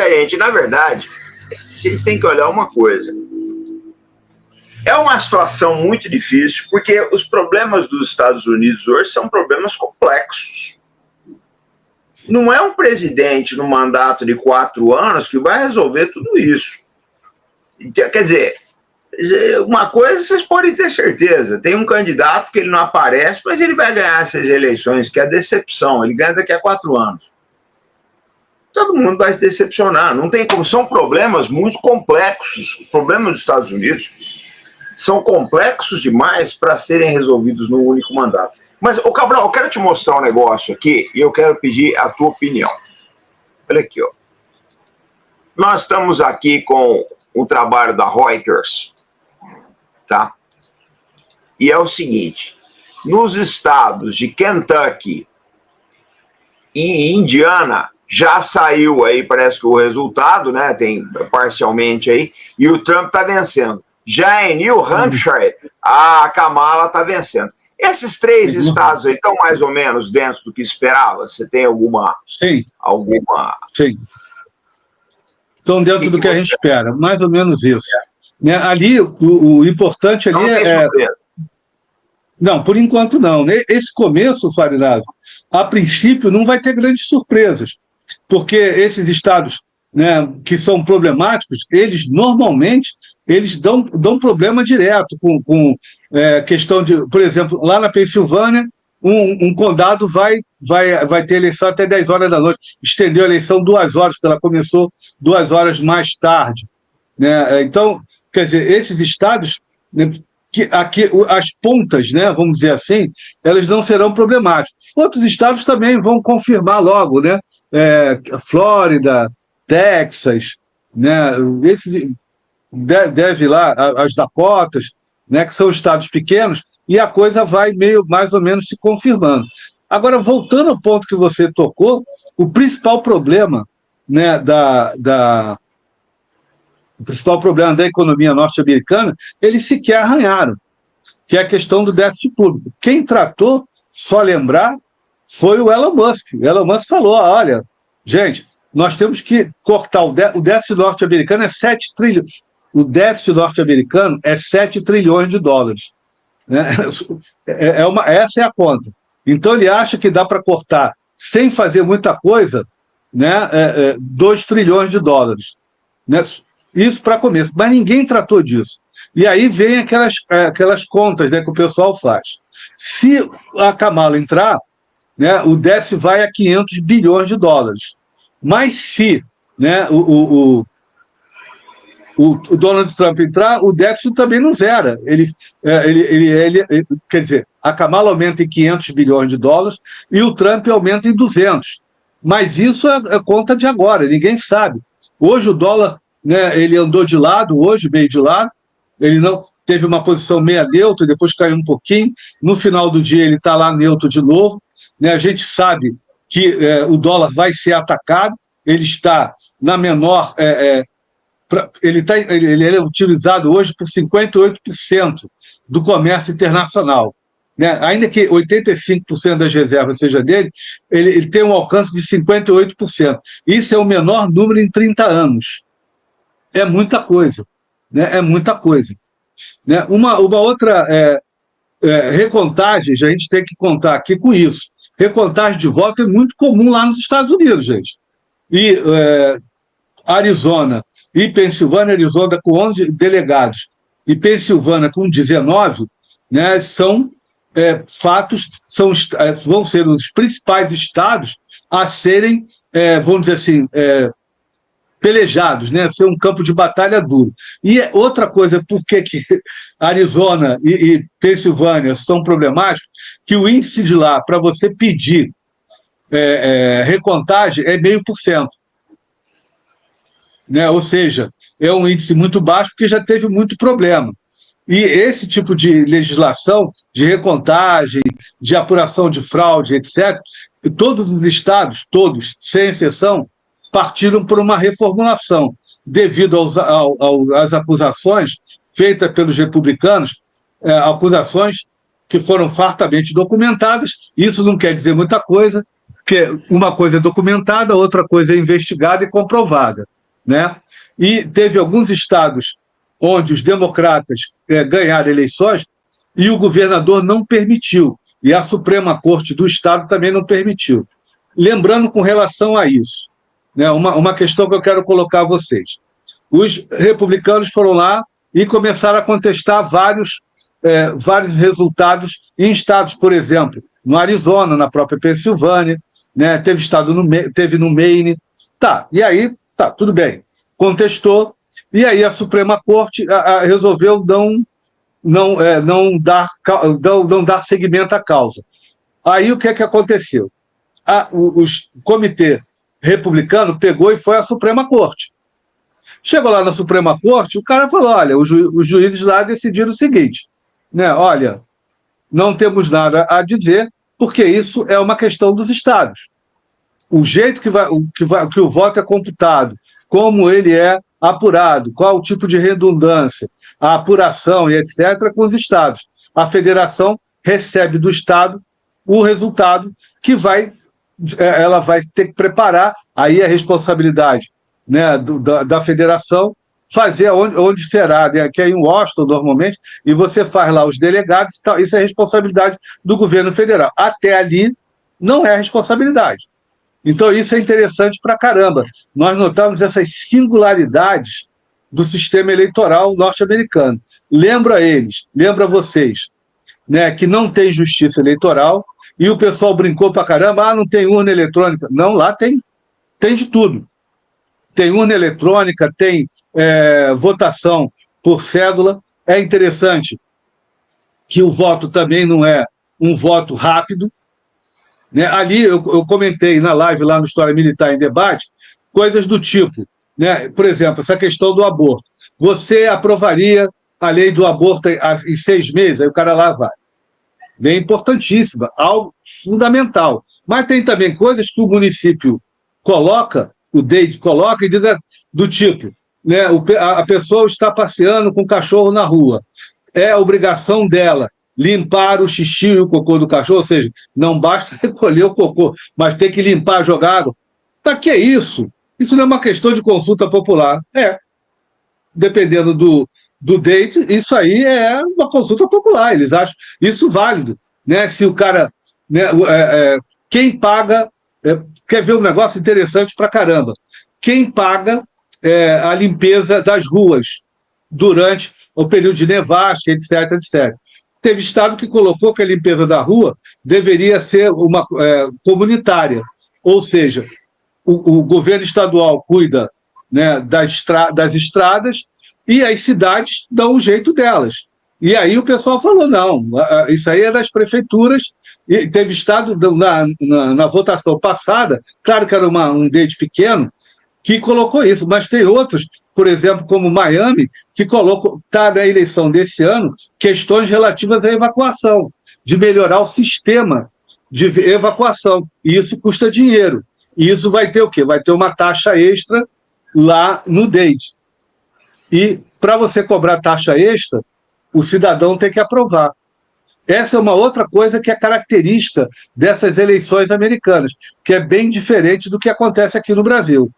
gente, na verdade, a gente tem que olhar uma coisa. É uma situação muito difícil, porque os problemas dos Estados Unidos hoje são problemas complexos. Não é um presidente no mandato de 4 anos que vai resolver tudo isso. Quer dizer, uma coisa vocês podem ter certeza, tem um candidato que ele não aparece, mas ele vai ganhar essas eleições, que é a decepção, ele ganha daqui a 4 anos. Todo mundo vai se decepcionar, não tem como, são problemas muito complexos, os problemas dos Estados Unidos são complexos demais para serem resolvidos num único mandato. Mas, ô Cabral, eu quero te mostrar um negócio aqui e eu quero pedir a tua opinião. Olha aqui, ó. Nós estamos aqui com o trabalho da Reuters, tá? E é o seguinte, nos estados de Kentucky e Indiana, já saiu aí, parece que o resultado, né? Tem parcialmente aí, e o Trump está vencendo. Já em New Hampshire, a Kamala está vencendo. Esses 3 estados aí estão mais ou menos dentro do que esperava? Você tem alguma... Sim. Sim. Estão dentro do que a gente espera, mais ou menos isso. Né? Ali, o importante ali não tem surpresa. Não, por enquanto não. Esse começo, Farinazzo, a princípio não vai ter grandes surpresas, porque esses estados, né, que são problemáticos, eles normalmente dão problema direto com questão de, por exemplo, lá na Pensilvânia, um condado vai ter eleição até 10 horas da noite, estendeu a eleição 2 horas, porque ela começou 2 horas mais tarde. Né? Então, quer dizer, esses estados, né, aqui, as pontas, né, vamos dizer assim, elas não serão problemáticas. Outros estados também vão confirmar logo, né? Flórida, Texas, né? Esses deve lá, as Dakotas, né, que são estados pequenos, e a coisa vai mais ou menos se confirmando. Agora, voltando ao ponto que você tocou, o principal problema, né, o principal problema da economia norte-americana, eles sequer arranharam, que é a questão do déficit público. Quem tratou, só lembrar, foi o Elon Musk. O Elon Musk falou, olha, gente, nós temos que cortar o déficit norte-americano é 7 trilhões. O déficit norte-americano é 7 trilhões de dólares. Né? Essa é a conta. Então, ele acha que dá para cortar, sem fazer muita coisa, né, 2 trilhões de dólares. Né? Isso para começo. Mas ninguém tratou disso. E aí vem aquelas contas, né, que o pessoal faz. Se a Kamala entrar, né, o déficit vai a 500 bilhões de dólares. Mas se, né, o Donald Trump entrar, o déficit também não zera. Quer dizer, a Kamala aumenta em 500 bilhões de dólares e o Trump aumenta em 200. Mas isso é conta de agora, ninguém sabe. Hoje o dólar, né, ele andou de lado, meio de lado, ele não teve uma posição meia neutra, depois caiu um pouquinho, no final do dia ele está lá neutro de novo. Né, a gente sabe que o dólar vai ser atacado, ele está na menor... ele é utilizado hoje por 58% do comércio internacional. Né? Ainda que 85% das reservas seja dele, ele tem um alcance de 58%. Isso é o menor número em 30 anos. É muita coisa. Né? É muita coisa. Né? Uma outra recontagem, a gente tem que contar aqui com isso. Recontagem de voto é muito comum lá nos Estados Unidos, gente. E Arizona e Pensilvânia, Arizona com 11 delegados e Pensilvânia com 19, né, são fatos, vão ser os principais estados a serem, vamos dizer assim, pelejados, né, ser um campo de batalha duro. E outra coisa, por que Arizona e Pensilvânia são problemáticos, que o índice de lá, para você pedir recontagem, é 0,5%. Né? Ou seja, é um índice muito baixo porque já teve muito problema. E esse tipo de legislação, de recontagem, de apuração de fraude, etc., todos os estados, todos, sem exceção, partiram por uma reformulação, devido às acusações feitas pelos republicanos, acusações que foram fartamente documentadas. Isso não quer dizer muita coisa, porque uma coisa é documentada, outra coisa é investigada e comprovada. né? E teve alguns estados onde os democratas ganharam eleições e o governador não permitiu, e a Suprema Corte do Estado também não permitiu. Lembrando com relação a isso, né, uma questão que eu quero colocar a vocês. Os republicanos foram lá e começaram a contestar vários resultados em estados, por exemplo, no Arizona, na própria Pensilvânia, né, teve no Maine. E aí, tudo bem. Contestou, e aí a Suprema Corte resolveu não dar seguimento à causa. Aí o que aconteceu? O comitê republicano pegou e foi à Suprema Corte. Chegou lá na Suprema Corte, o cara falou, olha, os juízes lá decidiram o seguinte, né, olha, não temos nada a dizer, porque isso é uma questão dos estados. O jeito que o voto é computado, como ele é apurado, qual o tipo de redundância, a apuração e etc., com os estados. A federação recebe do estado o resultado que ela vai ter que preparar, aí a responsabilidade, né, da federação, fazer onde será, né, que é em Washington normalmente, e você faz lá os delegados e tal, isso é responsabilidade do governo federal. Até ali não é responsabilidade. Então isso é interessante pra caramba. Nós notamos essas singularidades do sistema eleitoral norte-americano. Lembra vocês, né, que não tem justiça eleitoral, e o pessoal brincou pra caramba, não tem urna eletrônica. Não, lá tem de tudo. Tem urna eletrônica, tem votação por cédula. É interessante que o voto também não é um voto rápido, né? Ali eu comentei na live lá no História Militar em Debate, coisas do tipo, né? Por exemplo, essa questão do aborto. Você aprovaria a lei do aborto em 6 meses? Aí o cara lá vai. Bem importantíssima, algo fundamental. Mas tem também coisas que o município coloca, o DEID coloca e diz do tipo, né, a pessoa está passeando com o cachorro na rua. É a obrigação dela limpar o xixi e o cocô do cachorro, ou seja, não basta recolher o cocô, mas tem que limpar, jogar água. Para que isso? Isso não é uma questão de consulta popular. Dependendo do DEID, isso aí é uma consulta popular, eles acham isso válido, né? Se o cara, né, quem paga, quer ver um negócio interessante pra caramba, quem paga a limpeza das ruas durante o período de nevasca, etc, etc. Teve estado que colocou que a limpeza da rua deveria ser uma comunitária, ou seja, o governo estadual cuida, né, das estradas, e as cidades dão o jeito delas. E aí o pessoal falou, não, isso aí é das prefeituras, e teve estado na votação passada, claro que era um DEID pequeno, que colocou isso, mas tem outros, por exemplo, como Miami, que está na eleição desse ano, questões relativas à evacuação, de melhorar o sistema de evacuação, e isso custa dinheiro. E isso vai ter o quê? Vai ter uma taxa extra lá no DEID. E para você cobrar taxa extra, o cidadão tem que aprovar. Essa é uma outra coisa que é característica dessas eleições americanas, que é bem diferente do que acontece aqui no Brasil.